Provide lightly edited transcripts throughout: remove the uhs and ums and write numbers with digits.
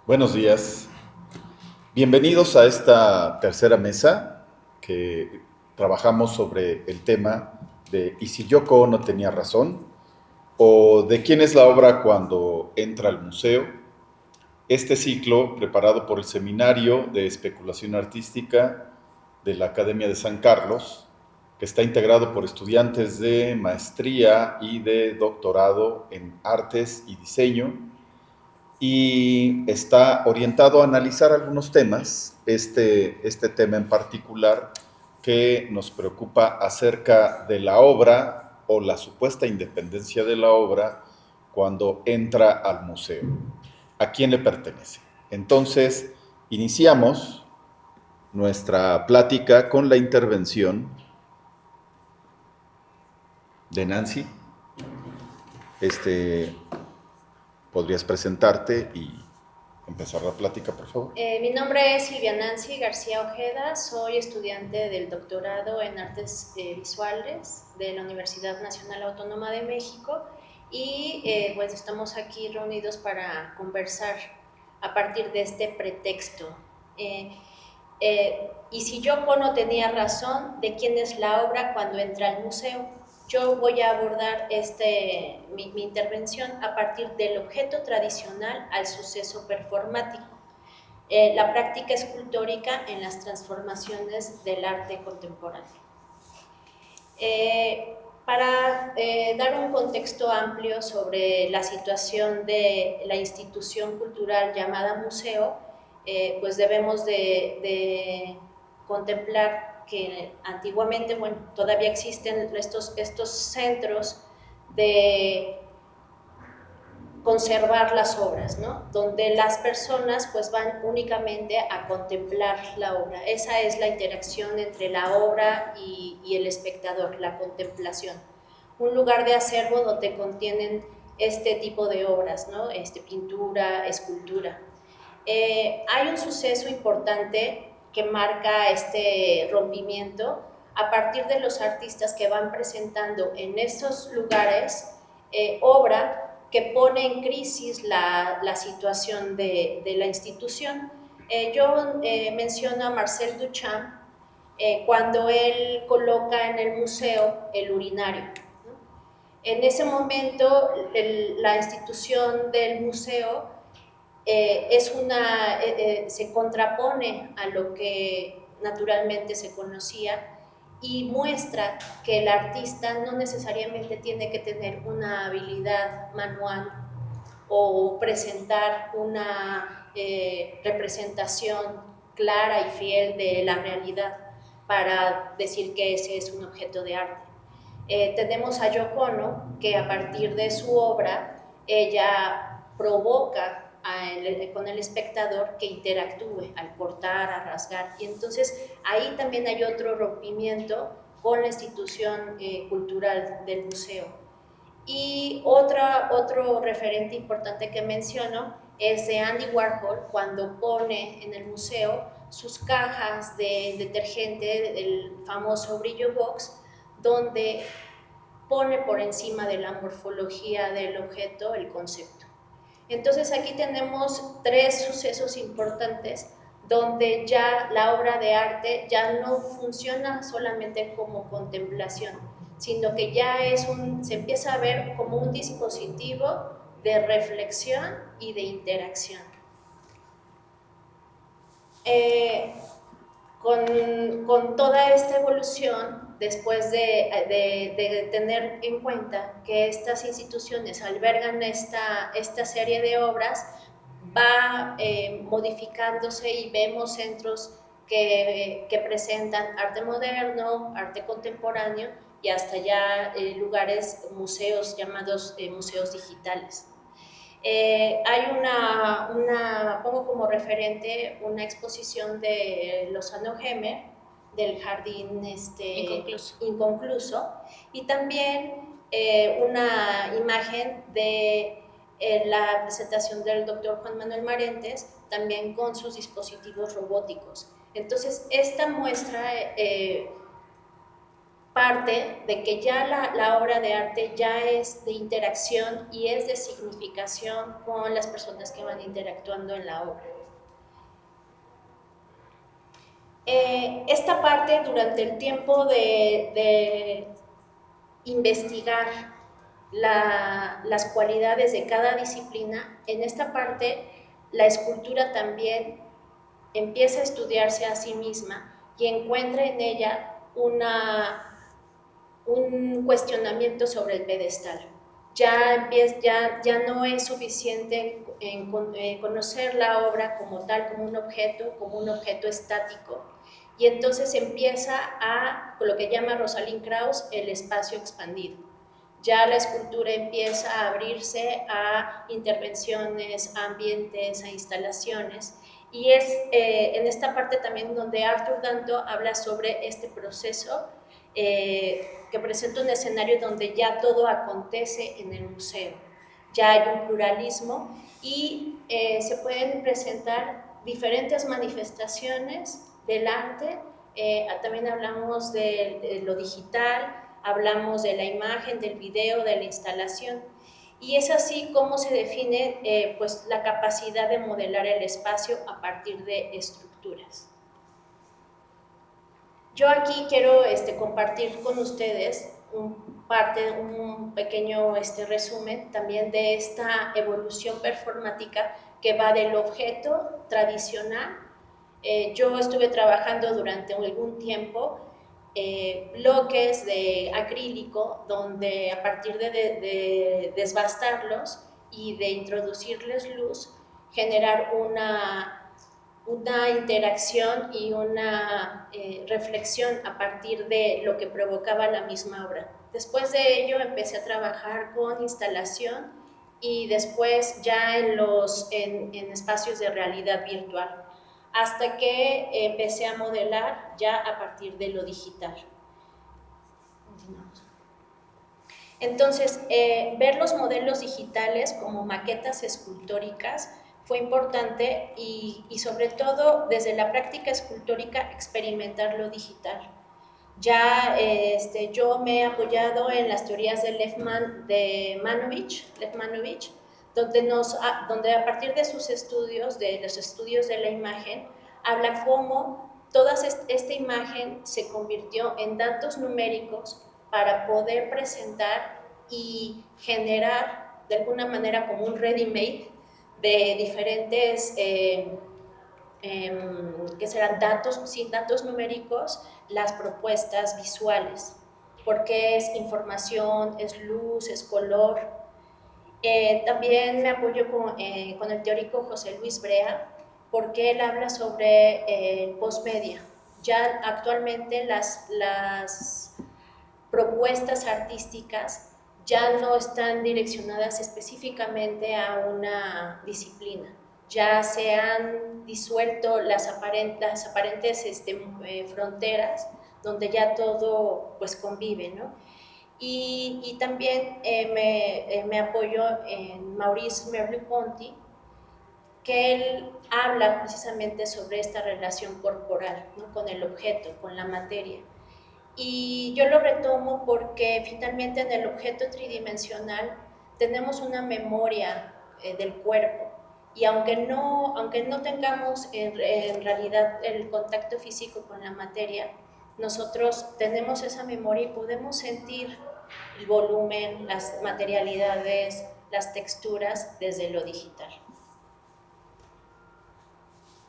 Buenos días. Bienvenidos a esta tercera mesa que trabajamos sobre el tema de ¿y si Yoko no tenía razón? O ¿de quién es la obra cuando entra al museo? Este ciclo, preparado por el Seminario de Especulación Artística de la Academia de San Carlos, que está integrado por estudiantes de maestría y de doctorado en artes y diseño, y está orientado a analizar algunos temas, este tema en particular que nos preocupa acerca de la obra o la supuesta independencia de la obra cuando entra al museo. ¿A quién le pertenece? Entonces, iniciamos nuestra plática con la intervención de Nancy. Este, ¿Podrías presentarte y empezar la plática, por favor? Mi nombre es Silvia Nancy García Ojeda, soy estudiante del doctorado en Artes Visuales de la Universidad Nacional Autónoma de México y pues estamos aquí reunidos para conversar a partir de este pretexto. Y si Yoko no tenía razón, ¿de quién es la obra cuando entra al museo? Yo voy a abordar mi intervención a partir del objeto tradicional al suceso performático, la práctica escultórica en las transformaciones del arte contemporáneo. Dar un contexto amplio sobre la situación de la institución cultural llamada museo, pues debemos de contemplar que antiguamente, bueno, todavía existen estos centros de conservar las obras, ¿no? Donde las personas pues van únicamente a contemplar la obra. Esa es la interacción entre la obra y el espectador, la contemplación. Un lugar de acervo donde contienen este tipo de obras, ¿no? Pintura, escultura. Hay un suceso importante que marca este rompimiento a partir de los artistas que van presentando en estos lugares obra que pone en crisis la situación de la institución. Yo menciono a Marcel Duchamp cuando él coloca en el museo el urinario, ¿no? En ese momento la institución del museo se contrapone a lo que naturalmente se conocía y muestra que el artista no necesariamente tiene que tener una habilidad manual o presentar una representación clara y fiel de la realidad para decir que ese es un objeto de arte. Tenemos a Yoko Ono, que a partir de su obra, ella provoca con el espectador que interactúe al cortar, a rasgar, y entonces ahí también hay otro rompimiento con la institución cultural del museo. Y otro referente importante que menciono es de Andy Warhol, cuando pone en el museo sus cajas de detergente, el famoso Brillo Box, donde pone por encima de la morfología del objeto el concepto. Entonces aquí tenemos tres sucesos importantes donde ya la obra de arte ya no funciona solamente como contemplación, sino que se empieza a ver como un dispositivo de reflexión y de interacción. Eh, con toda esta evolución, después de tener en cuenta que estas instituciones albergan esta serie de obras, va modificándose y vemos centros que presentan arte moderno, arte contemporáneo y hasta ya lugares, museos llamados museos digitales. Pongo como referente una exposición de Lozano Gemer, del jardín inconcluso, y también una imagen de la presentación del doctor Juan Manuel Marentes, también con sus dispositivos robóticos. Entonces, esta muestra parte de que ya la obra de arte ya es de interacción y es de significación con las personas que van interactuando en la obra. Esta parte, durante el tiempo de investigar las cualidades de cada disciplina, en esta parte la escultura también empieza a estudiarse a sí misma y encuentra en ella un cuestionamiento sobre el pedestal. Ya no es suficiente conocer la obra como tal, como un objeto estático, y entonces empieza a lo que llama Rosalind Krauss el espacio expandido. Ya la escultura empieza a abrirse a intervenciones, a ambientes, a instalaciones, y es en esta parte también donde Arthur Danto habla sobre este proceso que presenta un escenario donde ya todo acontece en el museo. Ya hay un pluralismo y se pueden presentar diferentes manifestaciones del arte. También hablamos de lo digital, hablamos de la imagen, del video, de la instalación. Y es así como se define pues, la capacidad de modelar el espacio a partir de estructuras. Yo aquí quiero compartir con ustedes un pequeño resumen también de esta evolución performática que va del objeto tradicional. Yo estuve trabajando durante algún tiempo bloques de acrílico donde a partir de desbastarlos y de introducirles luz, generar una interacción y una reflexión a partir de lo que provocaba la misma obra. Después de ello empecé a trabajar con instalación y después ya en espacios de realidad virtual, hasta que empecé a modelar ya a partir de lo digital. Continuamos. Entonces, ver los modelos digitales como maquetas escultóricas fue importante y sobre todo desde la práctica escultórica experimentar lo digital. Ya yo me he apoyado en las teorías de Lev Manovich, donde a partir de sus estudios, de los estudios de la imagen, habla cómo toda esta imagen se convirtió en datos numéricos para poder presentar y generar de alguna manera como un ready-made de diferentes que serán datos numéricos, las propuestas visuales, porque es información, es luz, es color. También me apoyo con el teórico José Luis Brea, porque él habla sobre el postmedia. Ya actualmente las propuestas artísticas ya no están direccionadas específicamente a una disciplina, ya se han disuelto las aparentes fronteras donde ya todo pues convive, ¿no? Y también me apoyo en Maurice Merleau-Ponty, que él habla precisamente sobre esta relación corporal, ¿no? Con el objeto, con la materia. Y yo lo retomo porque finalmente en el objeto tridimensional tenemos una memoria del cuerpo, y aunque no tengamos en realidad el contacto físico con la materia, nosotros tenemos esa memoria y podemos sentir el volumen, las materialidades, las texturas desde lo digital.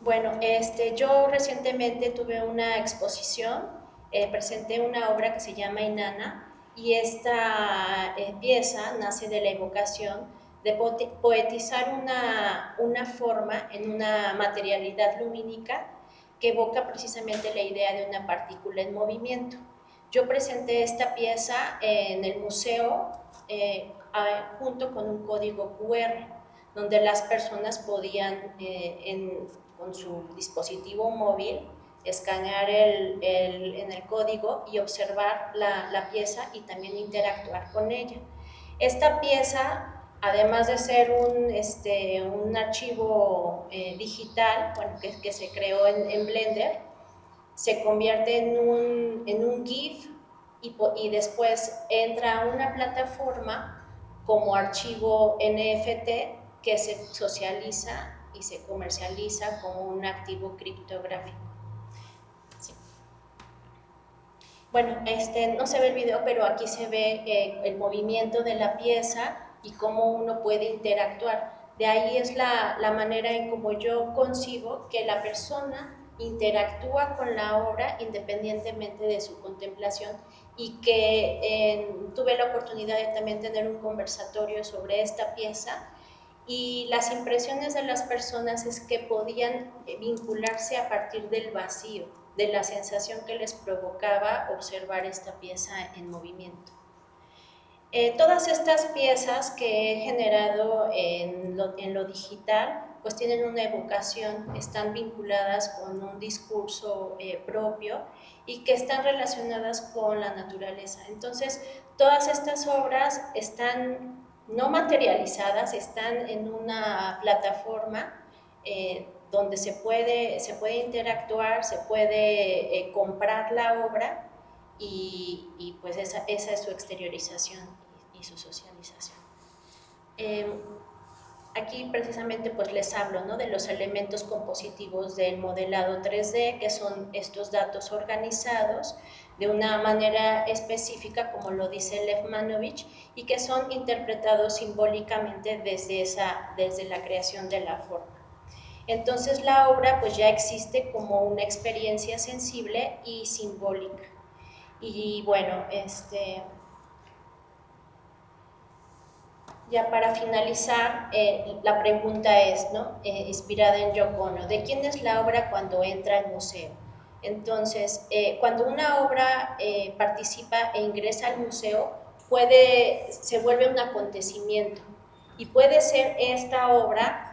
Bueno, yo recientemente tuve una exposición, presenté una obra que se llama Inanna, y esta pieza nace de la evocación de poetizar una forma en una materialidad lumínica que evoca precisamente la idea de una partícula en movimiento. Yo presenté esta pieza en el museo junto con un código QR, donde las personas podían con su dispositivo móvil escanear en el código y observar la pieza y también interactuar con ella. Esta pieza, además de ser un archivo digital, bueno, que se creó en Blender, se convierte en un GIF y después entra a una plataforma como archivo NFT que se socializa y se comercializa como un activo criptográfico. Sí. Bueno, no se ve el video, pero aquí se ve el movimiento de la pieza y cómo uno puede interactuar. De ahí es la manera en cómo yo concibo que la persona interactúa con la obra independientemente de su contemplación, y que tuve la oportunidad de también tener un conversatorio sobre esta pieza, y las impresiones de las personas es que podían vincularse a partir del vacío, de la sensación que les provocaba observar esta pieza en movimiento. Todas estas piezas que he generado en lo digital pues tienen una evocación, están vinculadas con un discurso propio y que están relacionadas con la naturaleza. Entonces, todas estas obras están no materializadas, están en una plataforma donde se puede interactuar, se puede comprar la obra, y pues esa es su exteriorización y su socialización. Aquí precisamente pues les hablo, ¿no?, de los elementos compositivos del modelado 3D, que son estos datos organizados de una manera específica, como lo dice Lev Manovich, y que son interpretados simbólicamente desde la creación de la forma. Entonces la obra pues ya existe como una experiencia sensible y simbólica. Y bueno, ya para finalizar, la pregunta es, ¿no?, inspirada en Yoko Ono, ¿de quién es la obra cuando entra al museo? Entonces, cuando una obra participa e ingresa al museo, se vuelve un acontecimiento, y puede ser esta obra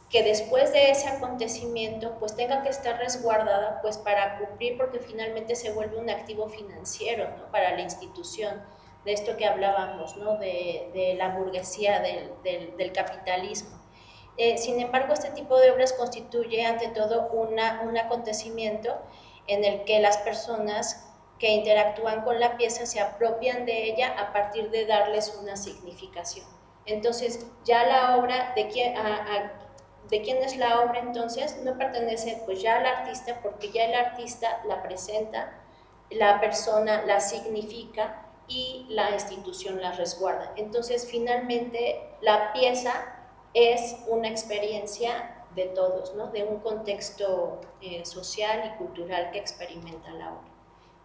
que después de ese acontecimiento pues tenga que estar resguardada pues para cumplir, porque finalmente se vuelve un activo financiero, ¿no?, para la institución, de esto que hablábamos, ¿no?, de la burguesía, del capitalismo. Sin embargo, este tipo de obras constituye ante todo un acontecimiento en el que las personas que interactúan con la pieza se apropian de ella a partir de darles una significación. Entonces, ya la obra, ¿de quién es la obra? Entonces, no pertenece pues ya al artista, porque ya el artista la presenta, la persona la significa y la institución la resguarda. Entonces, finalmente, la pieza es una experiencia de todos, ¿no?, de un contexto social y cultural que experimenta la obra.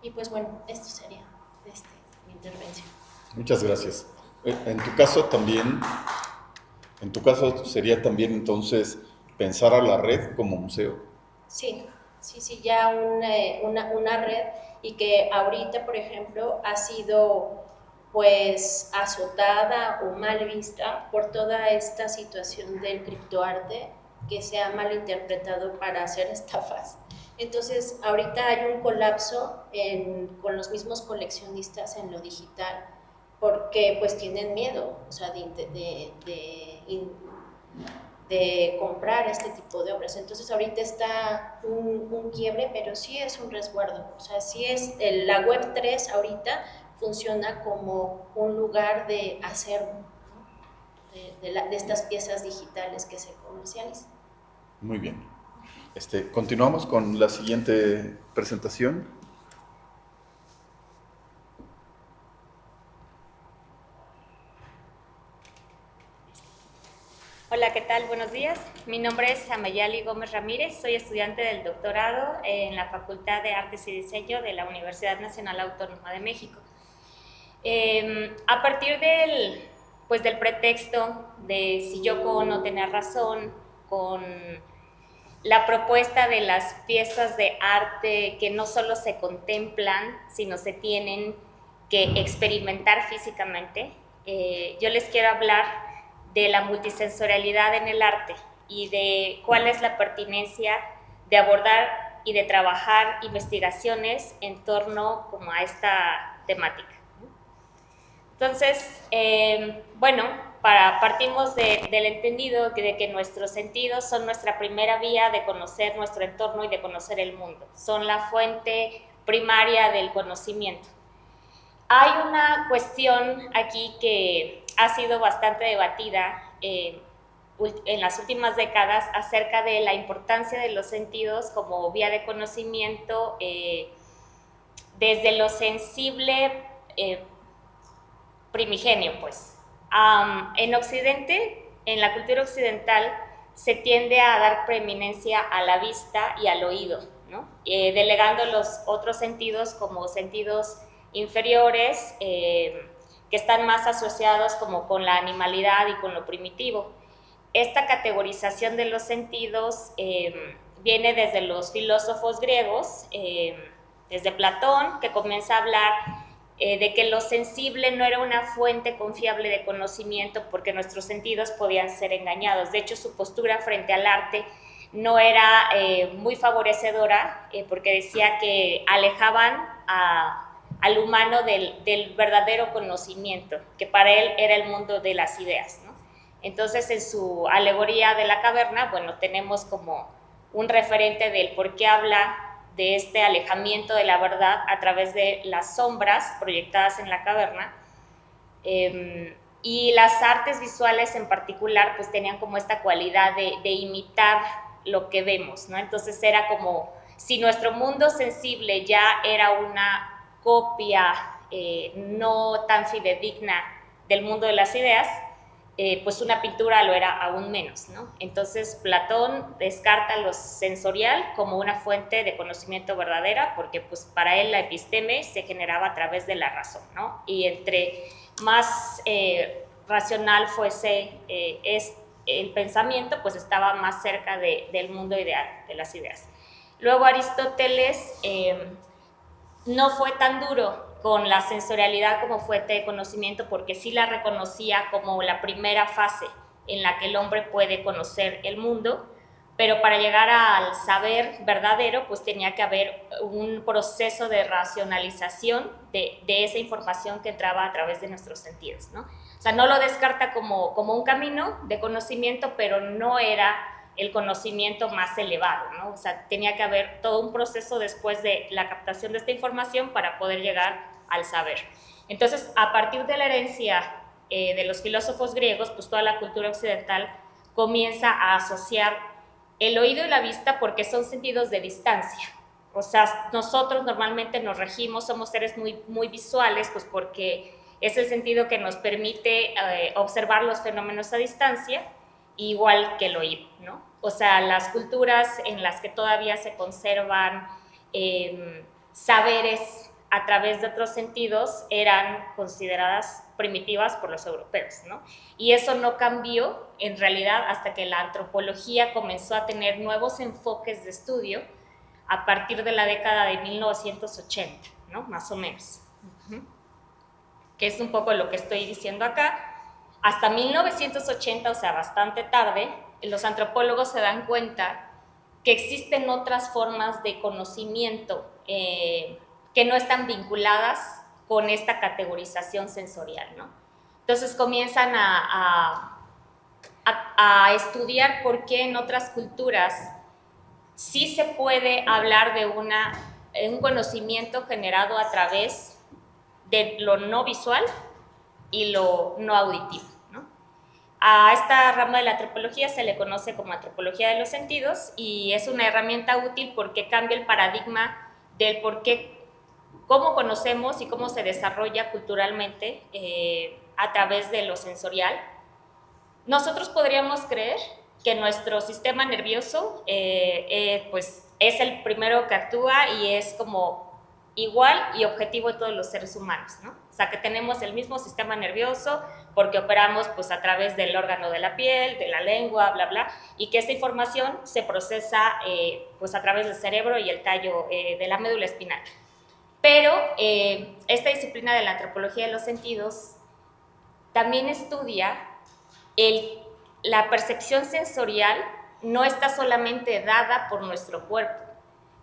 Y pues bueno, esto sería mi intervención. Muchas gracias. En tu caso sería también entonces pensar a la red como museo. Sí, ya una red, y que ahorita, por ejemplo, ha sido pues azotada o mal vista por toda esta situación del criptoarte, que se ha malinterpretado para hacer estafas. Entonces, ahorita hay un colapso con los mismos coleccionistas en lo digital, porque pues tienen miedo, o sea, de comprar este tipo de obras. Entonces ahorita está un quiebre, pero sí es un resguardo. O sea, sí es la Web3 ahorita funciona como un lugar de acervo, ¿no?, de estas piezas digitales que se comercializan. Muy bien. Continuamos con la siguiente presentación. Hola, ¿qué tal? Buenos días. Mi nombre es Amayali Gómez Ramírez, soy estudiante del doctorado en la Facultad de Artes y Diseño de la Universidad Nacional Autónoma de México. A partir del pretexto de si Yoko Ono tenía razón con la propuesta de las piezas de arte que no solo se contemplan, sino se tienen que experimentar físicamente, yo les quiero hablar de la multisensorialidad en el arte y de cuál es la pertinencia de abordar y de trabajar investigaciones en torno como a esta temática. Entonces, partimos del entendido de que nuestros sentidos son nuestra primera vía de conocer nuestro entorno y de conocer el mundo. Son la fuente primaria del conocimiento. Hay una cuestión aquí que ha sido bastante debatida en las últimas décadas acerca de la importancia de los sentidos como vía de conocimiento desde lo sensible primigenio, pues. En Occidente, en la cultura occidental, se tiende a dar preeminencia a la vista y al oído, ¿no? Delegando los otros sentidos como sentidos inferiores, que están más asociados como con la animalidad y con lo primitivo. Esta categorización de los sentidos viene desde los filósofos griegos, desde Platón, que comienza a hablar de que lo sensible no era una fuente confiable de conocimiento porque nuestros sentidos podían ser engañados. De hecho, su postura frente al arte no era muy favorecedora porque decía que alejaban al humano del verdadero conocimiento, que para él era el mundo de las ideas, ¿no? Entonces, en su alegoría de la caverna, bueno, tenemos como un referente del por qué habla de este alejamiento de la verdad a través de las sombras proyectadas en la caverna. Y las artes visuales en particular, pues tenían como esta cualidad de imitar lo que vemos, ¿no? Entonces era como si nuestro mundo sensible ya era una copia no tan fidedigna del mundo de las ideas, pues una pintura lo era aún menos, ¿no? Entonces Platón descarta lo sensorial como una fuente de conocimiento verdadera porque pues para él la episteme se generaba a través de la razón, ¿no? Y entre más racional fuese el pensamiento, pues estaba más cerca del mundo ideal, de las ideas. Luego Aristóteles no fue tan duro con la sensorialidad como fuente de conocimiento porque sí la reconocía como la primera fase en la que el hombre puede conocer el mundo, pero para llegar al saber verdadero pues tenía que haber un proceso de racionalización de esa información que entraba a través de nuestros sentidos, ¿no? O sea, no lo descarta como un camino de conocimiento, pero no era el conocimiento más elevado, ¿no? O sea, tenía que haber todo un proceso después de la captación de esta información para poder llegar al saber. Entonces, a partir de la herencia de los filósofos griegos, pues toda la cultura occidental comienza a asociar el oído y la vista porque son sentidos de distancia. O sea, nosotros normalmente nos regimos, somos seres muy, muy visuales, pues porque es el sentido que nos permite observar los fenómenos a distancia, igual que el oído, ¿no? O sea, las culturas en las que todavía se conservan saberes a través de otros sentidos eran consideradas primitivas por los europeos, ¿no? Y eso no cambió en realidad hasta que la antropología comenzó a tener nuevos enfoques de estudio a partir de la década de 1980, ¿no? Más o menos. Que es un poco lo que estoy diciendo acá. Hasta 1980, o sea, bastante tarde, los antropólogos se dan cuenta que existen otras formas de conocimiento que no están vinculadas con esta categorización sensorial, ¿no? Entonces comienzan a estudiar por qué en otras culturas sí se puede hablar de un conocimiento generado a través de lo no visual y lo no auditivo, ¿no? A esta rama de la antropología se le conoce como antropología de los sentidos y es una herramienta útil porque cambia el paradigma del por qué, cómo conocemos y cómo se desarrolla culturalmente a través de lo sensorial. Nosotros podríamos creer que nuestro sistema nervioso pues es el primero que actúa y es como igual y objetivo de todos los seres humanos, ¿no? O sea, que tenemos el mismo sistema nervioso porque operamos pues a través del órgano de la piel, de la lengua, bla, bla, y que esta información se procesa pues a través del cerebro y el tallo de la médula espinal. Pero esta disciplina de la antropología de los sentidos también estudia la percepción sensorial no está solamente dada por nuestro cuerpo,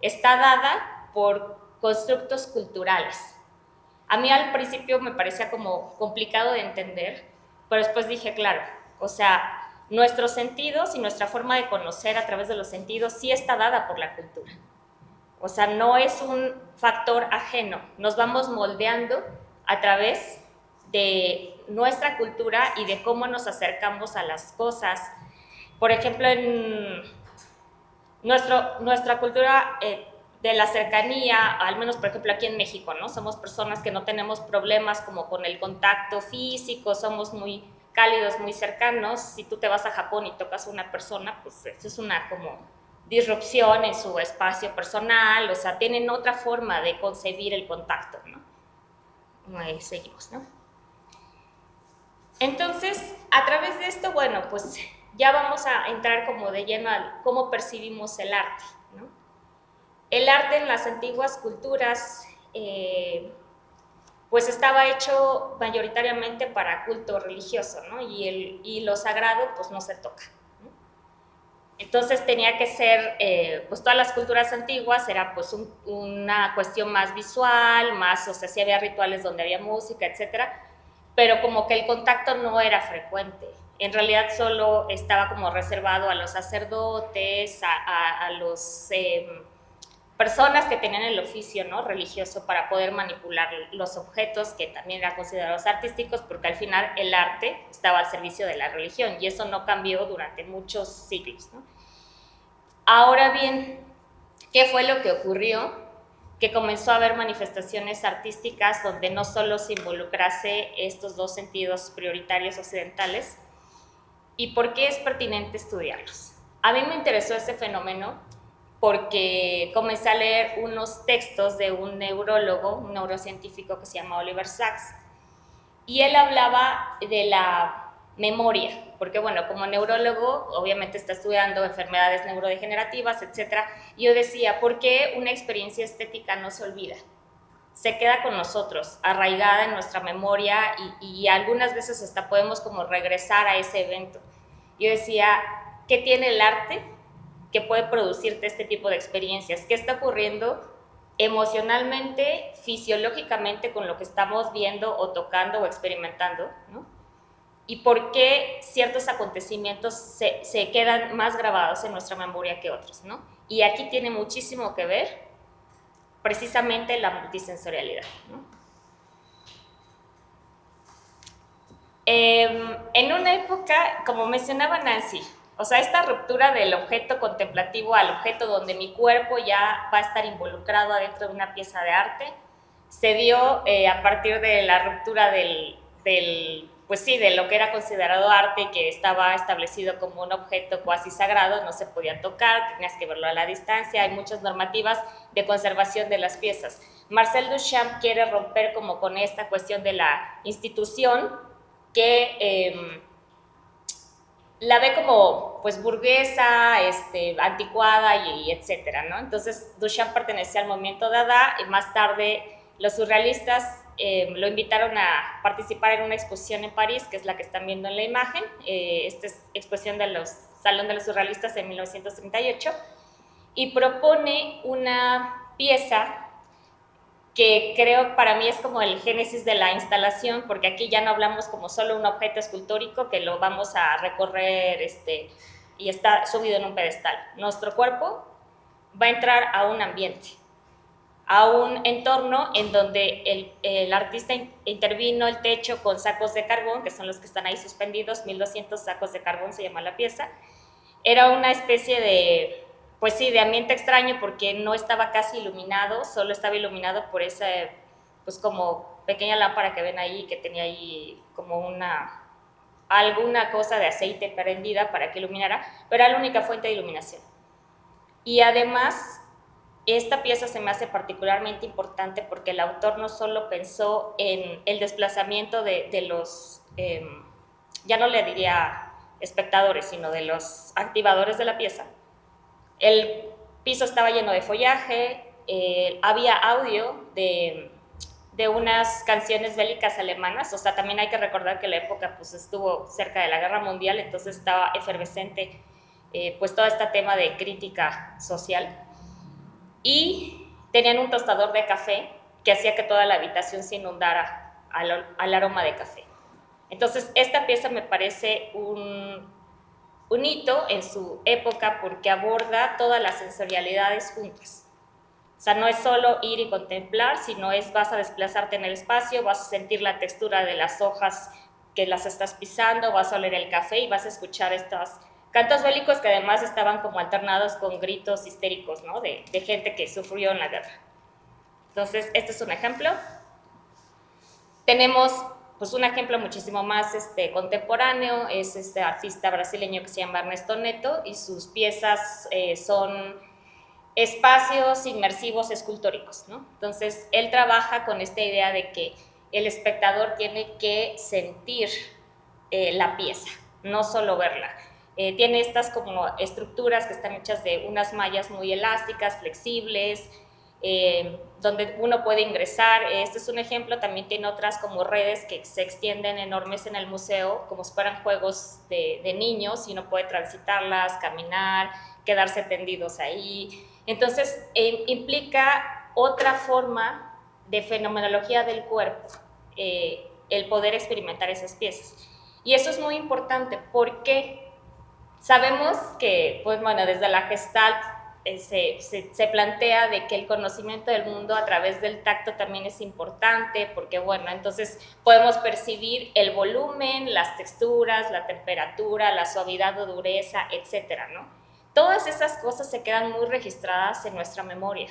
está dada por constructos culturales. A mí al principio me parecía como complicado de entender, pero después dije, claro, o sea, nuestros sentidos y nuestra forma de conocer a través de los sentidos sí está dada por la cultura. O sea, no es un factor ajeno, nos vamos moldeando a través de nuestra cultura y de cómo nos acercamos a las cosas. Por ejemplo, en nuestra cultura de la cercanía, al menos por ejemplo aquí en México, ¿no? Somos personas que no tenemos problemas como con el contacto físico, somos muy cálidos, muy cercanos. Si tú te vas a Japón y tocas a una persona, pues eso es una como disrupción en su espacio personal, o sea, tienen otra forma de concebir el contacto, ¿no? Ahí seguimos, ¿no? Entonces, a través de esto, bueno, pues ya vamos a entrar como de lleno a cómo percibimos el arte, ¿no? El arte en las antiguas culturas, pues estaba hecho mayoritariamente para culto religioso, ¿no? Y lo sagrado, pues no se toca, ¿no? Entonces tenía que ser, pues todas las culturas antiguas era pues una cuestión más visual, más, o sea, sí había rituales donde había música, etcétera, pero como que el contacto no era frecuente. En realidad solo estaba como reservado a los sacerdotes, a los personas que tenían el oficio, ¿no?, religioso para poder manipular los objetos que también eran considerados artísticos, porque al final el arte estaba al servicio de la religión y eso no cambió durante muchos siglos, ¿no? Ahora bien, ¿qué fue lo que ocurrió? Que comenzó a haber manifestaciones artísticas donde no solo se involucrase estos dos sentidos prioritarios occidentales. ¿Y por qué es pertinente estudiarlos? A mí me interesó ese fenómeno porque comencé a leer unos textos de un neurólogo, un neurocientífico que se llama Oliver Sacks, y él hablaba de la memoria, porque bueno, como neurólogo obviamente está estudiando enfermedades neurodegenerativas, etcétera, y yo decía, ¿por qué una experiencia estética no se olvida? Se queda con nosotros, arraigada en nuestra memoria y algunas veces hasta podemos como regresar a ese evento. Yo decía, ¿qué tiene el arte que puede producirte este tipo de experiencias? ¿Qué está ocurriendo emocionalmente, fisiológicamente con lo que estamos viendo o tocando o experimentando, ¿no? Y por qué ciertos acontecimientos se quedan más grabados en nuestra memoria que otros, ¿no? Y aquí tiene muchísimo que ver precisamente la multisensorialidad, ¿no? En una época, como mencionaba Nancy, o sea, esta ruptura del objeto contemplativo al objeto donde mi cuerpo ya va a estar involucrado adentro de una pieza de arte, se dio a partir de la ruptura pues sí, de lo que era considerado arte, que estaba establecido como un objeto cuasi sagrado, no se podía tocar, tenías que verlo a la distancia, hay muchas normativas de conservación de las piezas. Marcel Duchamp quiere romper como con esta cuestión de la institución que la ve como pues burguesa, anticuada y etcétera, ¿no? Entonces Duchamp pertenecía al movimiento Dada y más tarde los surrealistas lo invitaron a participar en una exposición en París, que es la que están viendo en la imagen. Esta es exposición de los Salón de los Surrealistas en 1938 y propone una pieza que creo para mí es como el génesis de la instalación, porque aquí ya no hablamos como solo un objeto escultórico que lo vamos a recorrer y está subido en un pedestal. Nuestro cuerpo va a entrar a un ambiente, a un entorno en donde el artista intervino el techo con sacos de carbón, que son los que están ahí suspendidos, 1200 sacos de carbón se llama la pieza. Era una especie de, pues sí, de ambiente extraño porque no estaba casi iluminado, solo estaba iluminado por esa, pues como pequeña lámpara que ven ahí, que tenía ahí como alguna cosa de aceite prendida para que iluminara, pero era la única fuente de iluminación. Y además, esta pieza se me hace particularmente importante porque el autor no solo pensó en el desplazamiento de los, ya no le diría espectadores, sino de los activadores de la pieza. El piso estaba lleno de follaje, había audio de unas canciones bélicas alemanas, o sea, también hay que recordar que la época pues, estuvo cerca de la Guerra Mundial, entonces estaba efervescente pues todo este tema de crítica social. Y tenían un tostador de café que hacía que toda la habitación se inundara al aroma de café. Entonces, esta pieza me parece un hito en su época porque aborda todas las sensorialidades juntas. O sea, no es solo ir y contemplar, sino vas a desplazarte en el espacio, vas a sentir la textura de las hojas que las estás pisando, vas a oler el café y vas a escuchar estos cantos bélicos que además estaban como alternados con gritos histéricos, ¿no? de gente que sufrió en la guerra. Entonces, este es un ejemplo. Tenemos pues, un ejemplo muchísimo más contemporáneo, es este artista brasileño que se llama Ernesto Neto, y sus piezas son espacios inmersivos escultóricos, ¿no? Entonces, él trabaja con esta idea de que el espectador tiene que sentir la pieza, no solo verla. Tiene estas como estructuras que están hechas de unas mallas muy elásticas, flexibles, donde uno puede ingresar. Este es un ejemplo, también tiene otras como redes que se extienden enormes en el museo, como si fueran juegos de niños, y uno puede transitarlas, caminar, quedarse tendidos ahí. Entonces, implica otra forma de fenomenología del cuerpo, el poder experimentar esas piezas. Y eso es muy importante porque sabemos que, pues bueno, desde la Gestalt se plantea de que el conocimiento del mundo a través del tacto también es importante, porque bueno, entonces podemos percibir el volumen, las texturas, la temperatura, la suavidad o dureza, etcétera, ¿no? Todas esas cosas se quedan muy registradas en nuestra memoria.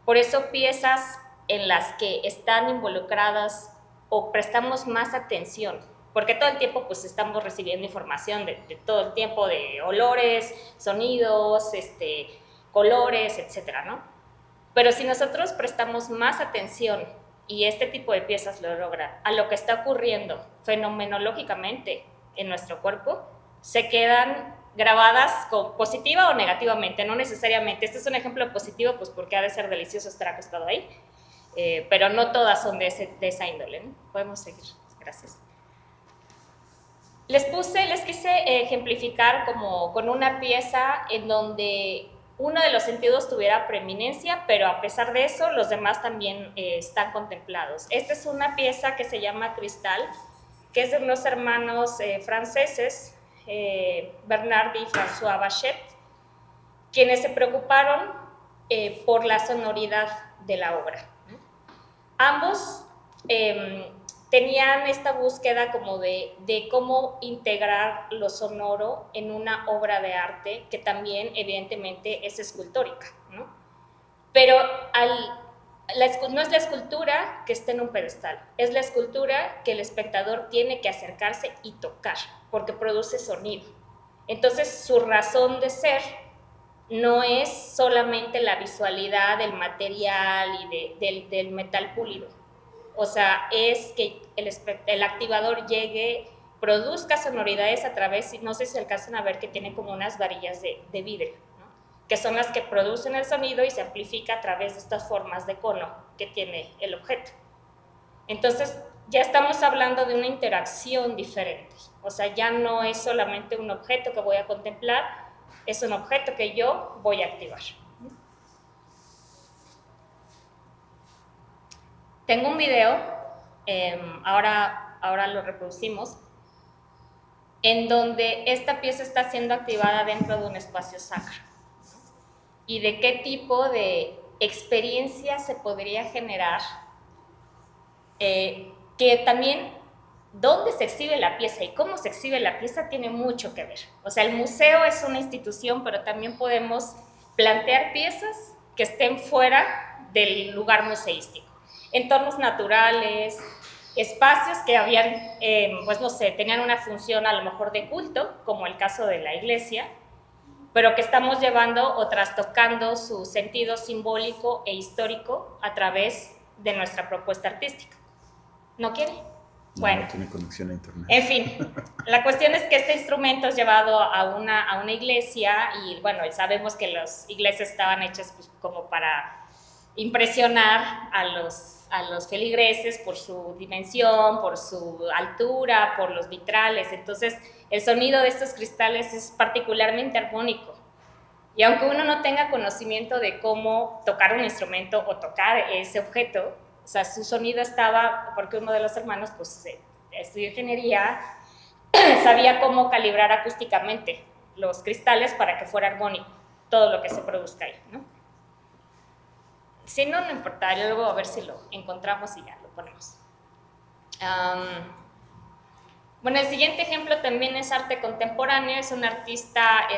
Por eso piezas en las que están involucradas o prestamos más atención, porque todo el tiempo pues estamos recibiendo información de todo el tiempo, de olores, sonidos, colores, etcétera, ¿no? Pero si nosotros prestamos más atención, y este tipo de piezas lo logran, a lo que está ocurriendo fenomenológicamente en nuestro cuerpo, se quedan grabadas positiva o negativamente, no necesariamente. Este es un ejemplo positivo, pues porque ha de ser delicioso estar acostado ahí, pero no todas son de esa índole, ¿no? Podemos seguir, gracias. Les quise ejemplificar como con una pieza en donde uno de los sentidos tuviera preeminencia, pero a pesar de eso, los demás también están contemplados. Esta es una pieza que se llama Cristal, que es de unos hermanos franceses, Bernard y François Bachet, quienes se preocuparon por la sonoridad de la obra. Ambos tenían esta búsqueda como de cómo integrar lo sonoro en una obra de arte que también evidentemente es escultórica, ¿no? Pero no es la escultura que esté en un pedestal, es la escultura que el espectador tiene que acercarse y tocar, porque produce sonido. Entonces, su razón de ser no es solamente la visualidad del material y del metal pulido. O sea, es que el activador llegue, produzca sonoridades a través, no sé si alcanzan a ver que tiene como unas varillas de vidrio, ¿no? Que son las que producen el sonido y se amplifica a través de estas formas de cono que tiene el objeto. Entonces, ya estamos hablando de una interacción diferente. O sea, ya no es solamente un objeto que voy a contemplar, es un objeto que yo voy a activar. Tengo un video, ahora lo reproducimos, en donde esta pieza está siendo activada dentro de un espacio sacro. Y de qué tipo de experiencia se podría generar, que también dónde se exhibe la pieza y cómo se exhibe la pieza tiene mucho que ver. O sea, el museo es una institución, pero también podemos plantear piezas que estén fuera del lugar museístico. Entornos naturales, espacios que habían, pues no sé, tenían una función a lo mejor de culto, como el caso de la iglesia, pero que estamos llevando o trastocando su sentido simbólico e histórico a través de nuestra propuesta artística. ¿No quiere? Bueno, no tiene conexión a internet. En fin, la cuestión es que este instrumento es llevado a una iglesia y bueno, sabemos que las iglesias estaban hechas pues, como para impresionar a los feligreses por su dimensión, por su altura, por los vitrales. Entonces, el sonido de estos cristales es particularmente armónico. Y aunque uno no tenga conocimiento de cómo tocar un instrumento o tocar ese objeto, o sea, su sonido estaba, porque uno de los hermanos, pues, estudió ingeniería, sabía cómo calibrar acústicamente los cristales para que fuera armónico todo lo que se produzca ahí, ¿no? Si no, no importa, luego a ver si lo encontramos y ya lo ponemos. Bueno, el siguiente ejemplo también es arte contemporáneo, es una artista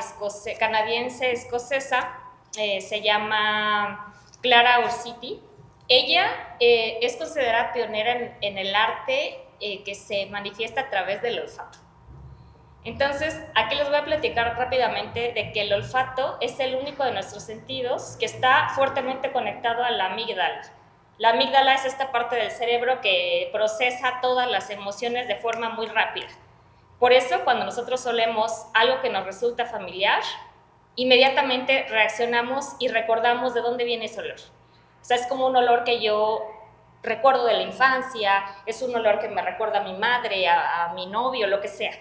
canadiense-escocesa, se llama Clara Orsiti. Ella es considerada pionera en el arte que se manifiesta a través del olfato. Entonces, aquí les voy a platicar rápidamente de que el olfato es el único de nuestros sentidos que está fuertemente conectado a la amígdala. La amígdala es esta parte del cerebro que procesa todas las emociones de forma muy rápida. Por eso, cuando nosotros olemos algo que nos resulta familiar, inmediatamente reaccionamos y recordamos de dónde viene ese olor. O sea, es como un olor que yo recuerdo de la infancia, es un olor que me recuerda a mi madre, a mi novio, lo que sea.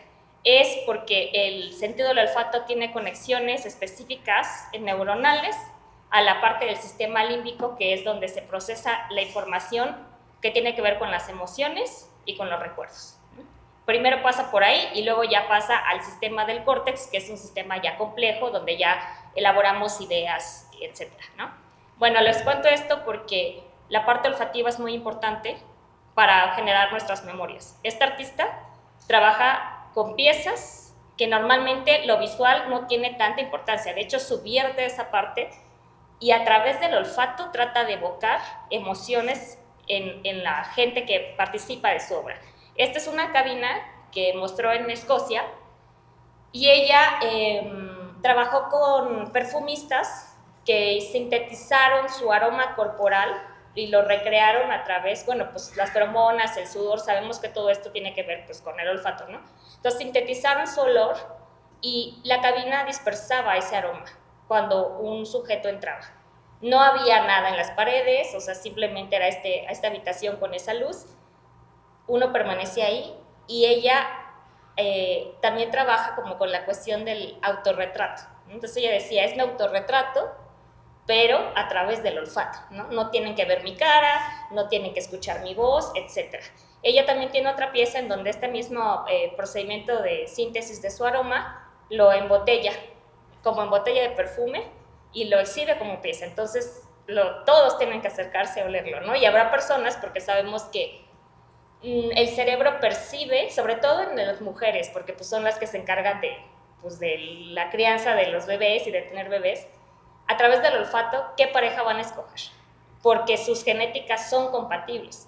Es porque el sentido del olfato tiene conexiones específicas neuronales a la parte del sistema límbico, que es donde se procesa la información que tiene que ver con las emociones y con los recuerdos. Primero pasa por ahí y luego ya pasa al sistema del córtex, que es un sistema ya complejo, donde ya elaboramos ideas, etcétera, ¿no? Bueno, les cuento esto porque la parte olfativa es muy importante para generar nuestras memorias. Esta artista trabaja con piezas que normalmente lo visual no tiene tanta importancia, de hecho subvierte esa parte y a través del olfato trata de evocar emociones en la gente que participa de su obra. Esta es una cabina que mostró en Escocia y ella trabajó con perfumistas que sintetizaron su aroma corporal y lo recrearon a través, bueno, pues las feromonas, el sudor, sabemos que todo esto tiene que ver pues con el olfato, ¿no? Entonces sintetizaron su olor y la cabina dispersaba ese aroma cuando un sujeto entraba. No había nada en las paredes, o sea, simplemente era esta habitación con esa luz. Uno permanecía ahí y ella también trabaja como con la cuestión del autorretrato. Entonces ella decía, es mi autorretrato, pero a través del olfato, ¿no? No tienen que ver mi cara, no tienen que escuchar mi voz, etc. Ella también tiene otra pieza en donde este mismo procedimiento de síntesis de su aroma lo embotella, como en botella de perfume, y lo exhibe como pieza. Entonces, todos tienen que acercarse a olerlo, ¿no? Y habrá personas, porque sabemos que el cerebro percibe, sobre todo en las mujeres, porque pues, son las que se encargan de la crianza de los bebés y de tener bebés, a través del olfato, qué pareja van a escoger, porque sus genéticas son compatibles.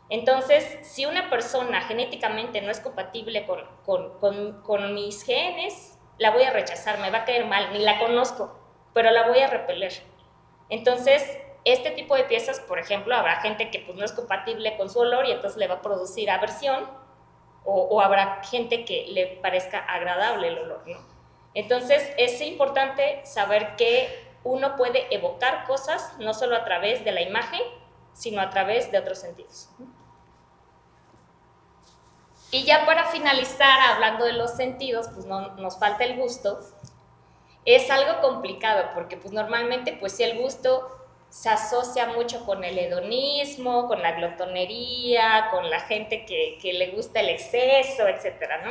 Entonces, si una persona genéticamente no es compatible con mis genes, la voy a rechazar, me va a caer mal, ni la conozco, pero la voy a repeler. Entonces, este tipo de piezas, por ejemplo, habrá gente que pues, no es compatible con su olor y entonces le va a producir aversión, o habrá gente que le parezca agradable el olor, ¿no? Entonces, es importante saber que uno puede evocar cosas no solo a través de la imagen, sino a través de otros sentidos. Y ya para finalizar, hablando de los sentidos, pues no, nos falta el gusto. Es algo complicado porque pues normalmente pues sí, el gusto se asocia mucho con el hedonismo, con la glotonería, con la gente que le gusta el exceso, etcétera, ¿no?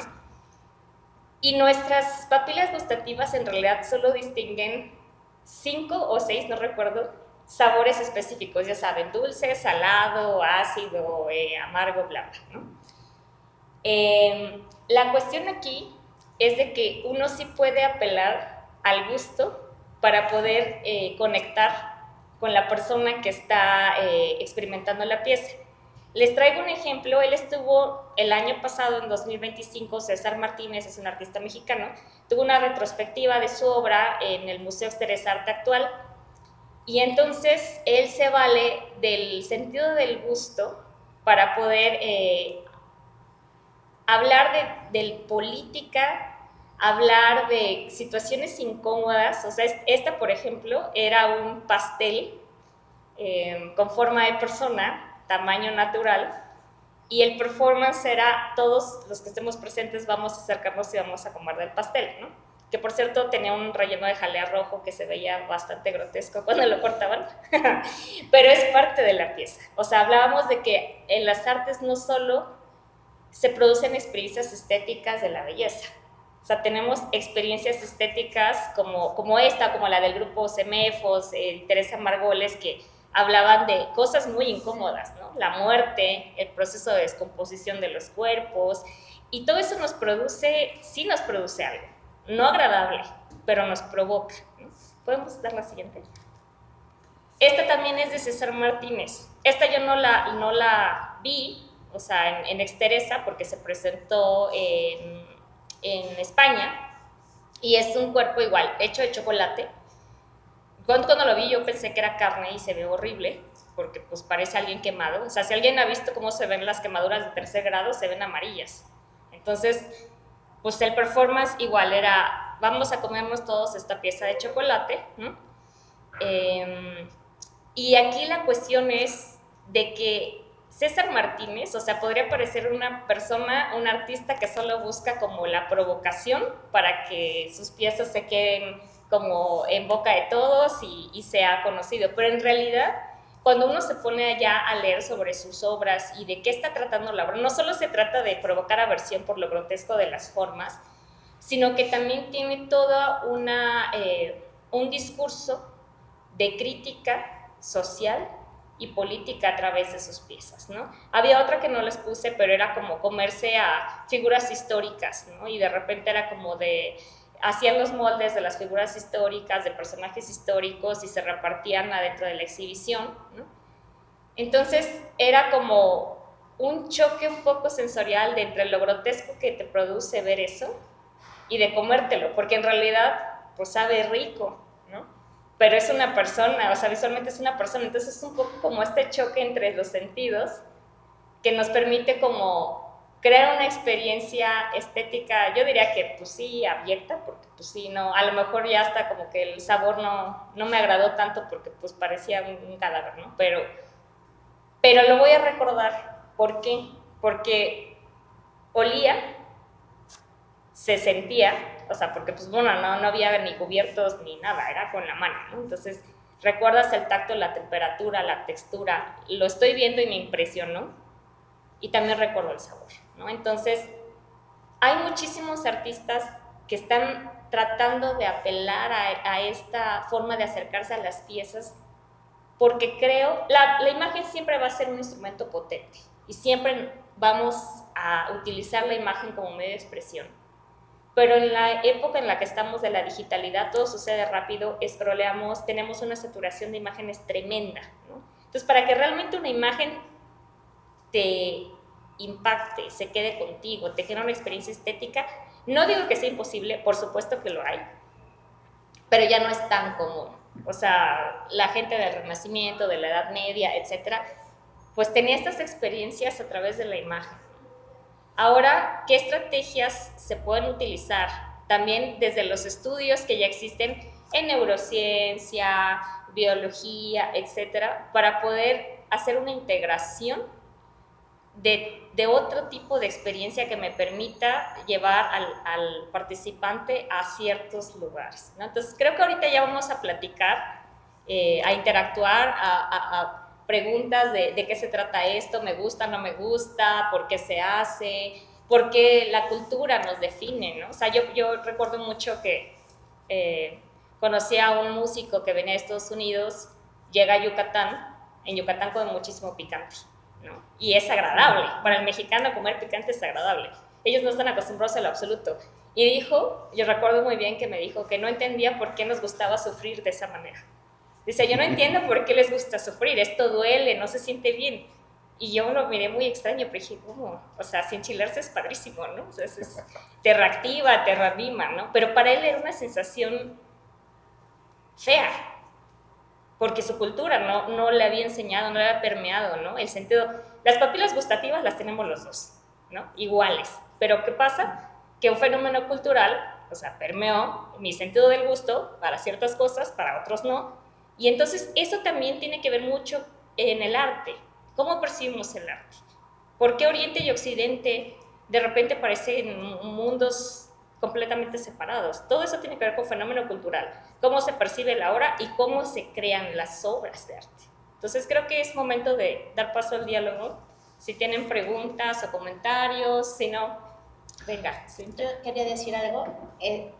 Y nuestras papilas gustativas en realidad solo distinguen 5 o 6, no recuerdo, sabores específicos, ya saben, dulce, salado, ácido, amargo, bla, bla, ¿no? La cuestión aquí es de que uno sí puede apelar al gusto para poder conectar con la persona que está experimentando la pieza. Les traigo un ejemplo. Él estuvo el año pasado, en 2025, César Martínez, es un artista mexicano, tuvo una retrospectiva de su obra en el Museo Exteresa Arte Actual, y entonces él se vale del sentido del gusto para poder hablar de política, hablar de situaciones incómodas. O sea, esta, por ejemplo, era un pastel con forma de persona, tamaño natural, y el performance era, todos los que estemos presentes vamos a acercarnos y vamos a comer del pastel, ¿no? Que por cierto tenía un relleno de jalea rojo que se veía bastante grotesco cuando lo cortaban, pero es parte de la pieza. O sea, hablábamos de que en las artes no solo se producen experiencias estéticas de la belleza, o sea, tenemos experiencias estéticas como esta, como la del grupo Semefos, Teresa Margoles, que hablaban de cosas muy incómodas, ¿no? La muerte, el proceso de descomposición de los cuerpos, y todo eso sí nos produce algo, no agradable, pero nos provoca, ¿no? ¿Podemos dar la siguiente? Esta también es de César Martínez. Esta yo no la vi, o sea, en Exteresa, porque se presentó en España, y es un cuerpo igual, hecho de chocolate. Cuando lo vi yo pensé que era carne y se ve horrible, porque pues parece alguien quemado. O sea, si alguien ha visto cómo se ven las quemaduras de tercer grado, se ven amarillas. Entonces, pues el performance igual era, vamos a comernos todos esta pieza de chocolate, ¿no? Y aquí la cuestión es de que César Martínez, o sea, podría parecer una persona, un artista que solo busca como la provocación para que sus piezas se queden como en boca de todos y sea conocido, pero en realidad cuando uno se pone allá a leer sobre sus obras y de qué está tratando la obra, no solo se trata de provocar aversión por lo grotesco de las formas, sino que también tiene toda un discurso de crítica social y política a través de sus piezas, ¿no? Había otra que no les puse, pero era como comerse a figuras históricas, ¿no? Y de repente era como hacían los moldes de las figuras históricas, de personajes históricos y se repartían adentro de la exhibición, ¿no? Entonces era como un choque un poco sensorial de entre lo grotesco que te produce ver eso y de comértelo, porque en realidad pues sabe rico, ¿no? Pero es una persona, o sea, visualmente es una persona, entonces es un poco como este choque entre los sentidos que nos permite como crear una experiencia estética, yo diría que pues sí, abierta, porque pues sí, no, a lo mejor ya hasta como que el sabor no me agradó tanto porque pues parecía un cadáver, ¿no? Pero lo voy a recordar, ¿por qué? Porque olía, se sentía, o sea, porque pues bueno, no había ni cubiertos ni nada, era con la mano, ¿no? Entonces recuerdas el tacto, la temperatura, la textura, lo estoy viendo y me impresionó, y también recuerdo el sabor, ¿no? Entonces hay muchísimos artistas que están tratando de apelar a esta forma de acercarse a las piezas, porque creo, la imagen siempre va a ser un instrumento potente, y siempre vamos a utilizar la imagen como medio de expresión. Pero en la época en la que estamos de la digitalidad, todo sucede rápido, scrolleamos, tenemos una saturación de imágenes tremenda, ¿no? Entonces, para que realmente una imagen te impacte, se quede contigo, te genere una experiencia estética, no digo que sea imposible, por supuesto que lo hay, pero ya no es tan común. O sea, la gente del Renacimiento, de la Edad Media, etcétera, pues tenía estas experiencias a través de la imagen. Ahora, ¿qué estrategias se pueden utilizar? También desde los estudios que ya existen en neurociencia, biología, etcétera, para poder hacer una integración de otro tipo de experiencia que me permita llevar al participante a ciertos lugares, ¿no? Entonces, creo que ahorita ya vamos a platicar, a interactuar, a preguntas de qué se trata esto, me gusta, no me gusta, por qué se hace, por qué la cultura nos define, ¿no? O sea, yo recuerdo mucho que conocí a un músico que venía de Estados Unidos, llega a Yucatán, en Yucatán come muchísimo picante, ¿no? Y es agradable, para el mexicano comer picante es agradable, ellos no están acostumbrados a lo absoluto. Y dijo, yo recuerdo muy bien que me dijo que no entendía por qué nos gustaba sufrir de esa manera. Dice, yo no entiendo por qué les gusta sufrir, esto duele, no se siente bien. Y yo lo miré muy extraño, pero dije, ¿cómo? O sea, si enchilarse es padrísimo, ¿no? O sea, te reactiva, te reanima, ¿no? Pero para él era una sensación fea, porque su cultura no le había enseñado, no le había permeado, ¿no? El sentido, las papilas gustativas las tenemos los dos, ¿no? Iguales. Pero ¿qué pasa? Que un fenómeno cultural, o sea, permeó mi sentido del gusto para ciertas cosas, para otros no. Y entonces eso también tiene que ver mucho en el arte. ¿Cómo percibimos el arte? ¿Por qué Oriente y Occidente de repente parecen mundos completamente separados? Todo eso tiene que ver con fenómeno cultural. Cómo se percibe la obra y cómo se crean las obras de arte. Entonces creo que es momento de dar paso al diálogo. Si tienen preguntas o comentarios, si no, venga. ¿Sí? Yo quería decir algo.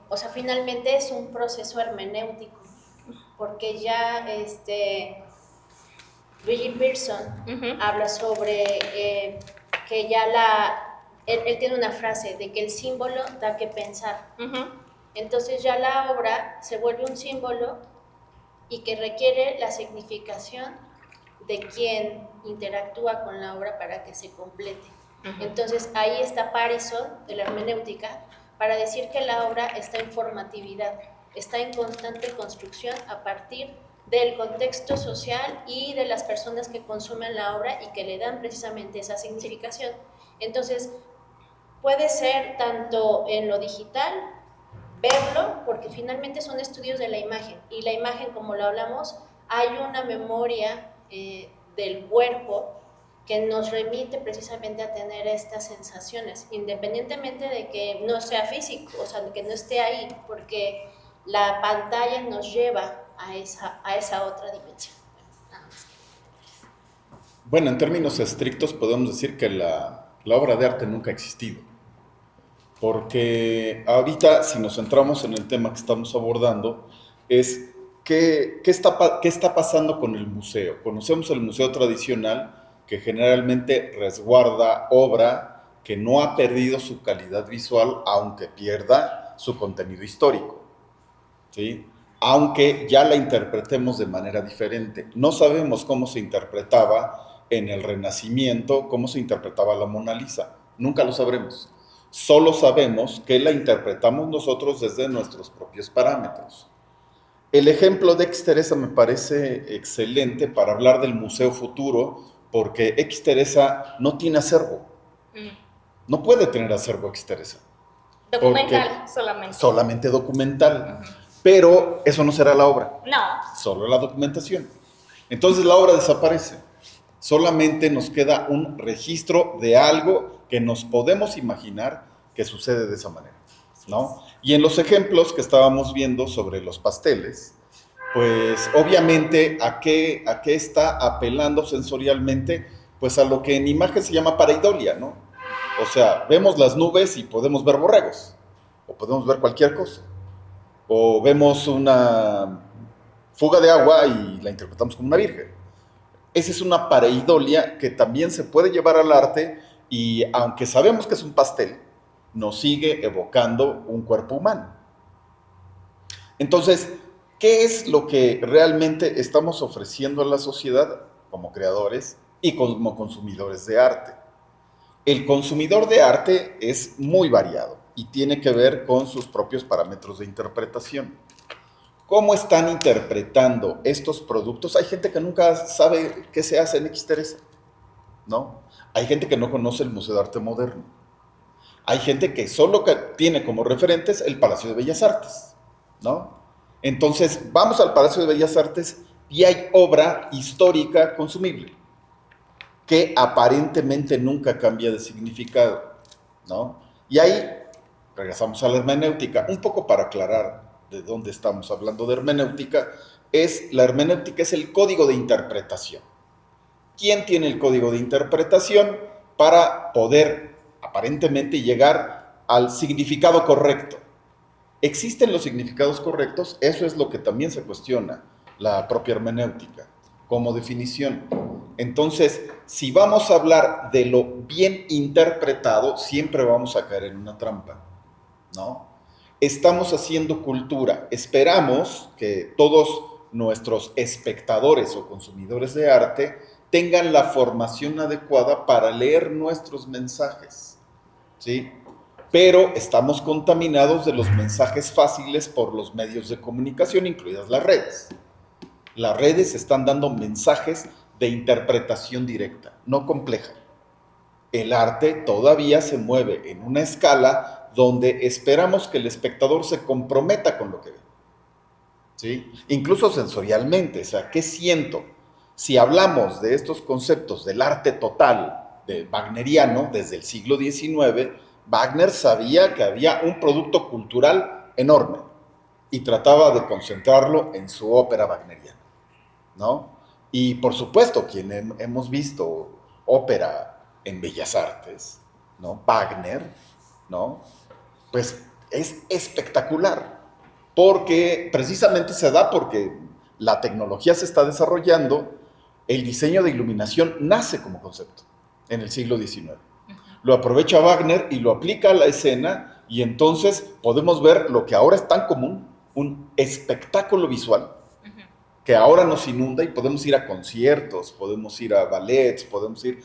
O sea, finalmente es un proceso hermenéutico, porque ya Brigitte Pearson Ujú. habla sobre que él tiene una frase de que el símbolo da que pensar. Ujú. Entonces ya la obra se vuelve un símbolo y que requiere la significación de quien interactúa con la obra para que se complete. Ujú. Entonces ahí está Parison de la hermenéutica para decir que la obra está en formatividad, está en constante construcción a partir del contexto social y de las personas que consumen la obra y que le dan precisamente esa significación. Entonces puede ser tanto en lo digital, verlo, porque finalmente son estudios de la imagen, y la imagen, como lo hablamos, hay una memoria del cuerpo que nos remite precisamente a tener estas sensaciones, independientemente de que no sea físico, o sea, de que no esté ahí, porque la pantalla nos lleva a esa otra dimensión. Bueno, en términos estrictos podemos decir que la obra de arte nunca ha existido. Porque ahorita, si nos centramos en el tema que estamos abordando, es qué está pasando con el museo. Conocemos el museo tradicional, que generalmente resguarda obra que no ha perdido su calidad visual, aunque pierda su contenido histórico, ¿sí? Aunque ya la interpretemos de manera diferente. No sabemos cómo se interpretaba en el Renacimiento, cómo se interpretaba la Mona Lisa. Nunca lo sabremos. Solo sabemos que la interpretamos nosotros desde nuestros propios parámetros. El ejemplo de X Teresa me parece excelente para hablar del Museo Futuro, porque X Teresa no tiene acervo. No puede tener acervo X Teresa. Documental solamente. Solamente documental. Pero eso no será la obra. No. Solo la documentación. Entonces la obra desaparece. Solamente nos queda un registro de algo que nos podemos imaginar que sucede de esa manera, ¿no? Y en los ejemplos que estábamos viendo sobre los pasteles, pues obviamente ¿a qué está apelando sensorialmente? Pues a lo que en imagen se llama pareidolia, ¿no? O sea, vemos las nubes y podemos ver borregos, o podemos ver cualquier cosa, o vemos una fuga de agua y la interpretamos como una virgen. Esa es una pareidolia que también se puede llevar al arte y aunque sabemos que es un pastel, nos sigue evocando un cuerpo humano. Entonces, ¿qué es lo que realmente estamos ofreciendo a la sociedad como creadores y como consumidores de arte? El consumidor de arte es muy variado y tiene que ver con sus propios parámetros de interpretación. ¿Cómo están interpretando estos productos? Hay gente que nunca sabe qué se hace en X Teresa, ¿no? Hay gente que no conoce el Museo de Arte Moderno. Hay gente que solo tiene como referentes el Palacio de Bellas Artes, ¿no? Entonces, vamos al Palacio de Bellas Artes y hay obra histórica consumible que aparentemente nunca cambia de significado, ¿no? Y ahí regresamos a la hermenéutica, un poco para aclarar de dónde estamos hablando de hermenéutica. La hermenéutica es el código de interpretación. ¿Quién tiene el código de interpretación para poder aparentemente llegar al significado correcto? ¿Existen los significados correctos? Eso es lo que también se cuestiona la propia hermenéutica como definición. Entonces, si vamos a hablar de lo bien interpretado, siempre vamos a caer en una trampa, ¿no? Estamos haciendo cultura. Esperamos que todos nuestros espectadores o consumidores de arte tengan la formación adecuada para leer nuestros mensajes, ¿sí? Pero estamos contaminados de los mensajes fáciles por los medios de comunicación, incluidas las redes. Las redes están dando mensajes de interpretación directa, no compleja. El arte todavía se mueve en una escala donde esperamos que el espectador se comprometa con lo que ve, ¿sí? Incluso sensorialmente, o sea, ¿qué siento? Si hablamos de estos conceptos del arte total, de wagneriano, desde el siglo XIX, Wagner sabía que había un producto cultural enorme y trataba de concentrarlo en su ópera wagneriana, ¿no? Y por supuesto, quien hemos visto ópera en Bellas Artes, ¿no? Wagner, ¿no? Pues es espectacular, porque precisamente se da porque la tecnología se está desarrollando el diseño de iluminación nace como concepto en el siglo XIX. Lo aprovecha Wagner y lo aplica a la escena, y entonces podemos ver lo que ahora es tan común, un espectáculo visual que ahora nos inunda, y podemos ir a conciertos, podemos ir a ballets, podemos ir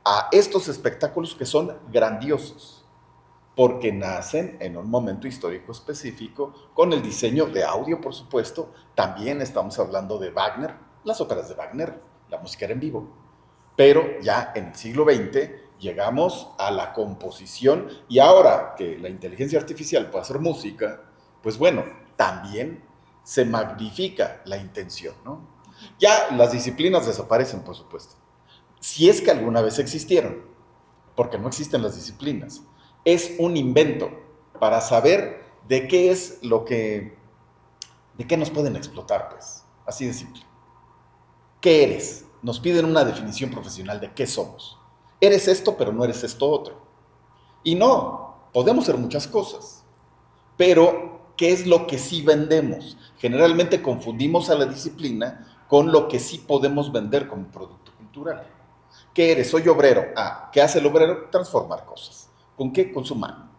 a estos espectáculos que son grandiosos, porque nacen en un momento histórico específico, con el diseño de audio, por supuesto. También estamos hablando de Wagner, las óperas de Wagner, la música era en vivo. Pero ya en el siglo XX llegamos a la composición, y ahora que la inteligencia artificial puede hacer música, pues bueno, también se magnifica la intención, ¿no? Ya las disciplinas desaparecen, por supuesto. Si es que alguna vez existieron, porque no existen las disciplinas. Es un invento para saber de qué es de qué nos pueden explotar, pues. Así de simple. ¿Qué eres? Nos piden una definición profesional de qué somos. Eres esto, pero no eres esto otro. Y no, podemos ser muchas cosas. Pero, ¿qué es lo que sí vendemos? Generalmente confundimos a la disciplina con lo que sí podemos vender como producto cultural. ¿Qué eres? Soy obrero. Ah, ¿qué hace el obrero? Transformar cosas. ¿Con qué? Con su mano.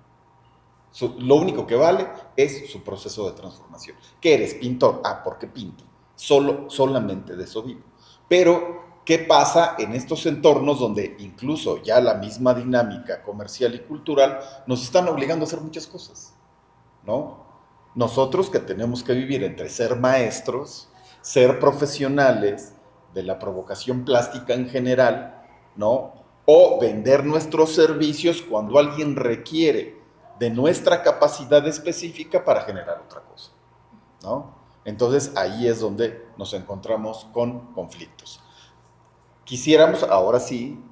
Lo único que vale es su proceso de transformación. ¿Qué eres? Pintor. Ah, ¿por qué pinto? Solamente de eso vivo. Pero, ¿qué pasa en estos entornos donde incluso ya la misma dinámica comercial y cultural nos están obligando a hacer muchas cosas? ¿No? Nosotros que tenemos que vivir entre ser maestros, ser profesionales de la provocación plástica en general, ¿no? O vender nuestros servicios cuando alguien requiere de nuestra capacidad específica para generar otra cosa, ¿no? Entonces ahí es donde nos encontramos con conflictos. Quisiéramos, ahora sí,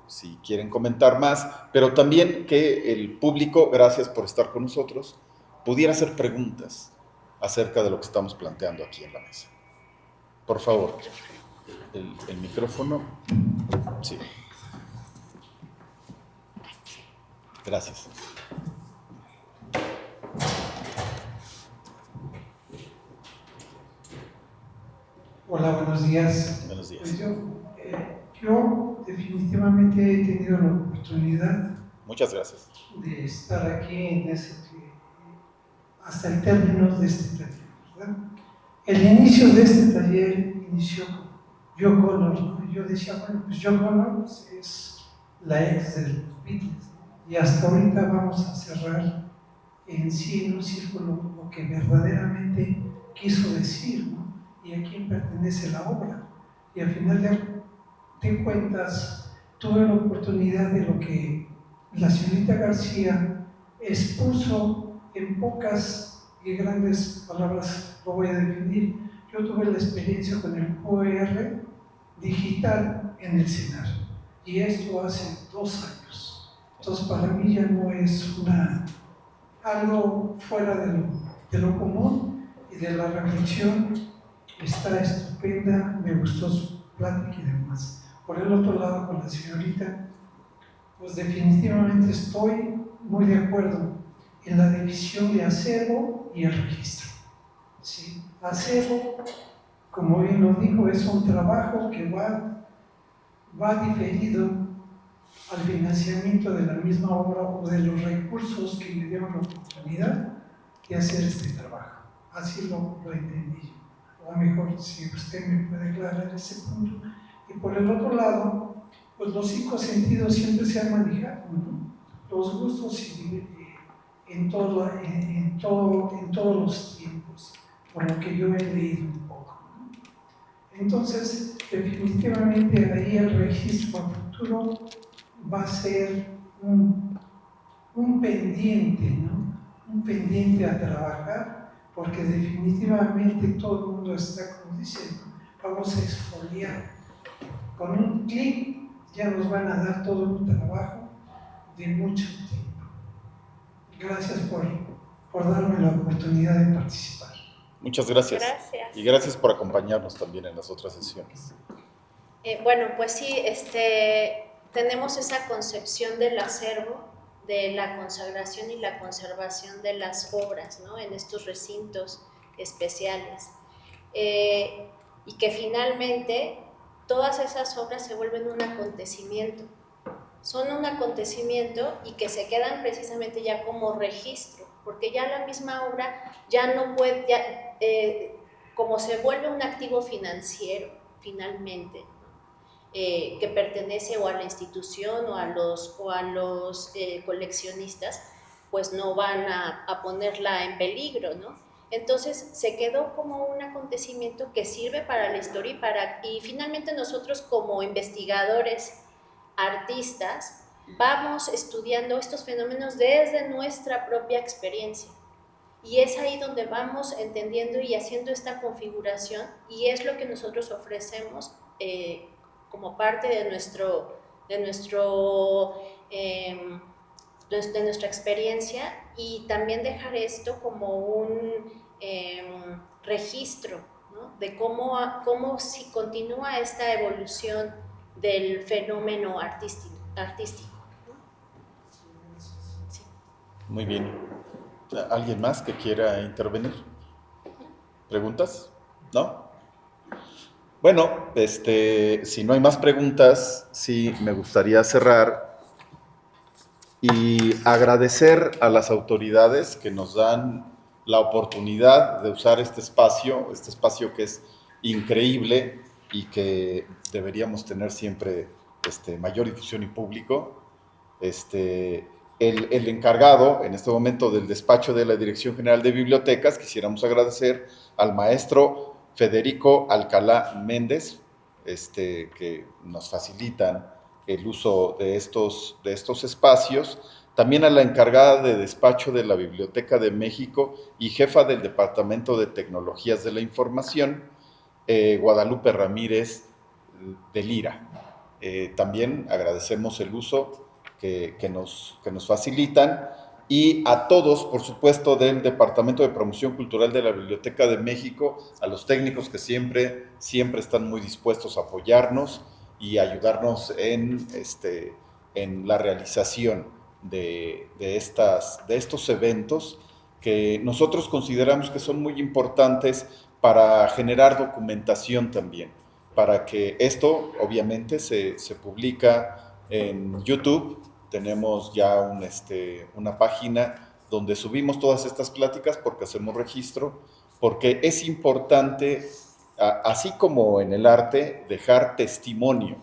si quieren comentar más, pero también que el público, gracias por estar con nosotros, pudiera hacer preguntas acerca de lo que estamos planteando aquí en la mesa. Por favor, el micrófono. Sí. Gracias. Hola, buenos días. Buenos días. Pues yo definitivamente he tenido la oportunidad Muchas gracias. de estar aquí hasta el término de este taller, ¿verdad? El inicio de este taller inició con Yoko Ono, ¿no? Yo decía, bueno, pues Yoko Ono es la ex de los Beatles, ¿no? Y hasta ahorita vamos a cerrar en sí en un círculo lo que verdaderamente quiso decir, ¿no? Y a quién pertenece la obra. Y al final de cuentas, tuve la oportunidad de lo que la señorita García expuso en pocas y grandes palabras, lo voy a definir. Yo tuve la experiencia con el OER digital en el CENAR, y esto hace 2 años. Entonces, para mí ya no es algo fuera de lo común, y de la reflexión está estupenda, me gustó su plática y demás. Por el otro lado, con la señorita, pues definitivamente estoy muy de acuerdo en la división de acervo y el registro. ¿Sí? Acervo, como bien lo dijo, es un trabajo que va diferido al financiamiento de la misma obra o de los recursos que me dieron la oportunidad de hacer este trabajo. Así lo entendí. A lo mejor si usted me puede aclarar ese punto. Y por el otro lado, pues los 5 sentidos siempre se han manejado, ¿no? Los gustos en todos los tiempos, por lo que yo he leído un poco, ¿no? Entonces, definitivamente ahí el registro a futuro va a ser un pendiente, ¿no? Un pendiente a trabajar, porque definitivamente todo el mundo está, como dicen, vamos a exfoliar. Con un clic ya nos van a dar todo un trabajo de mucho tiempo. Gracias por darme la oportunidad de participar. Muchas gracias. Gracias. Y gracias por acompañarnos también en las otras sesiones. Bueno, pues sí, tenemos esa concepción del acervo, de la consagración y la conservación de las obras, ¿no? En estos recintos especiales. Y que finalmente todas esas obras se vuelven un acontecimiento. Son un acontecimiento y que se quedan precisamente ya como registro, porque ya la misma obra ya no puede, como se vuelve un activo financiero finalmente, ¿no? Que pertenece o a la institución o a los coleccionistas, pues no van a ponerla en peligro, ¿no? Entonces se quedó como un acontecimiento que sirve para la historia y finalmente nosotros como investigadores, artistas, vamos estudiando estos fenómenos desde nuestra propia experiencia. Y es ahí donde vamos entendiendo y haciendo esta configuración, y es lo que nosotros ofrecemos como parte de nuestra experiencia, y también dejar esto como un registro, ¿no? De cómo si continúa esta evolución del fenómeno artístico. ¿No? Sí. Muy bien. ¿Alguien más que quiera intervenir? ¿Preguntas? ¿No? Bueno, si no hay más preguntas, sí me gustaría cerrar y agradecer a las autoridades que nos dan la oportunidad de usar este espacio que es increíble y que deberíamos tener siempre mayor difusión y público. El encargado en este momento del despacho de la Dirección General de Bibliotecas, quisiéramos agradecer al maestro Federico Alcalá Méndez, que nos facilitan el uso de estos espacios, también a la encargada de despacho de la Biblioteca de México y jefa del Departamento de Tecnologías de la Información, Guadalupe Ramírez de Lira. También agradecemos el uso que nos facilitan, y a todos, por supuesto, del Departamento de Promoción Cultural de la Biblioteca de México, a los técnicos que siempre están muy dispuestos a apoyarnos y ayudarnos en la realización de estos eventos que nosotros consideramos que son muy importantes para generar documentación también, para que esto obviamente se publica en YouTube. Tenemos ya una página donde subimos todas estas pláticas porque hacemos registro, porque es importante, así como en el arte, dejar testimonio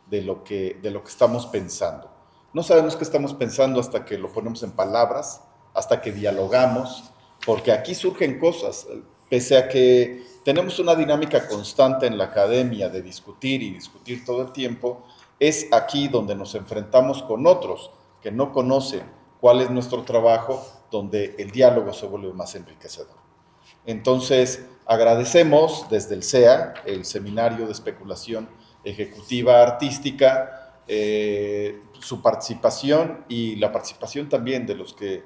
de lo que estamos pensando. No sabemos qué estamos pensando hasta que lo ponemos en palabras, hasta que dialogamos, porque aquí surgen cosas, pese a que tenemos una dinámica constante en la academia de discutir y discutir todo el tiempo. Es aquí donde nos enfrentamos con otros que no conocen cuál es nuestro trabajo, donde el diálogo se vuelve más enriquecedor. Entonces, agradecemos desde el SEA, el Seminario de Especulación Ejecutiva Artística, su participación y la participación también de los que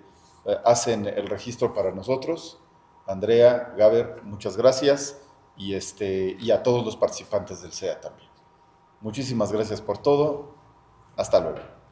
hacen el registro para nosotros. Andrea, Gaber, muchas gracias, y a todos los participantes del SEA también. Muchísimas gracias por todo. Hasta luego.